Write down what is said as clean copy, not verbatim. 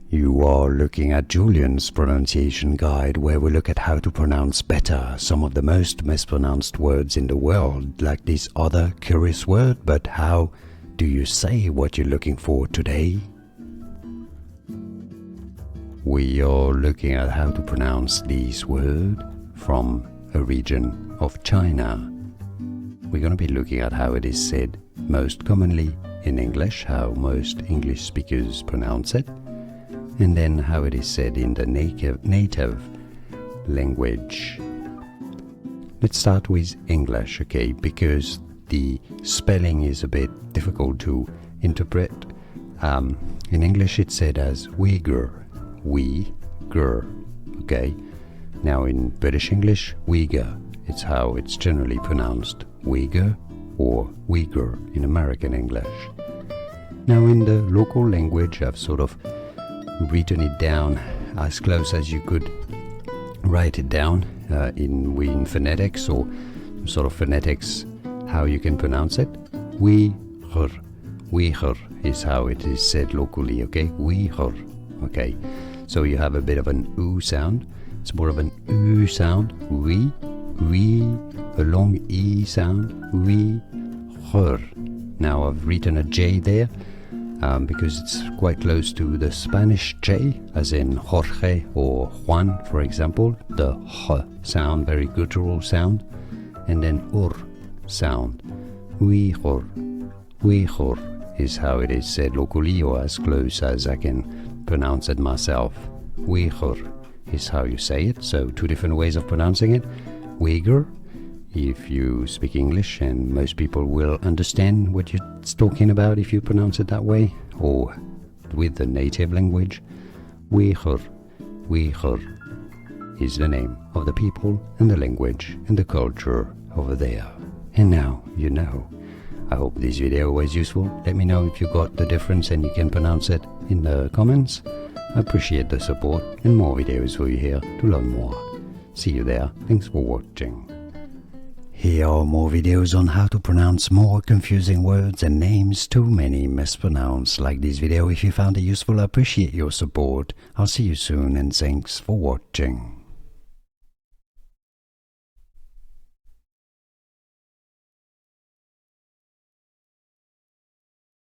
You are looking at Julian's pronunciation guide, where we look at how to pronounce better some of the most mispronounced words in the world, like this other curious word. But how do you say what you're looking for today? We are looking at how to pronounce this word from a region of China. We're going to be looking at how it is said most commonly in English, how most English speakers pronounce it, and then how it is said in the native language. Let's start with English, okay, because the spelling is a bit difficult to interpret. In English it's said as Uyghur, okay. Now in British English, Uyghur, it's how it's generally pronounced, Uyghur or Uyghur in American English. Now in the local language, I've sort of written it down as close as you could write it down in phonetics, or sort of phonetics, how you can pronounce it. Uyghur is how it is said locally, okay? Uyghur, okay? So you have a bit of an oo sound. It's more of an oo sound. We, a long e sound. Uyghur. Now I've written a J there because it's quite close to the Spanish J, as in Jorge or Juan, for example. The H sound, very guttural sound. And then sound. Uyghur is how it is said locally, or as close as I can pronounce it myself. Uyghur is how you say it. So two different ways of pronouncing it. Uyghur, if you speak English, and most people will understand what you're talking about if you pronounce it that way, or with the native language. Uyghur is the name of the people and the language and the culture over there. And now you know. I hope this video was useful. Let me know if you got the difference and you can pronounce it in the comments. I appreciate the support, and more videos for you here to learn more. See you there. Thanks for watching. Here are more videos on how to pronounce more confusing words and names too many mispronounced. Like this video if you found it useful. I appreciate your support. I'll see you soon, and thanks for watching.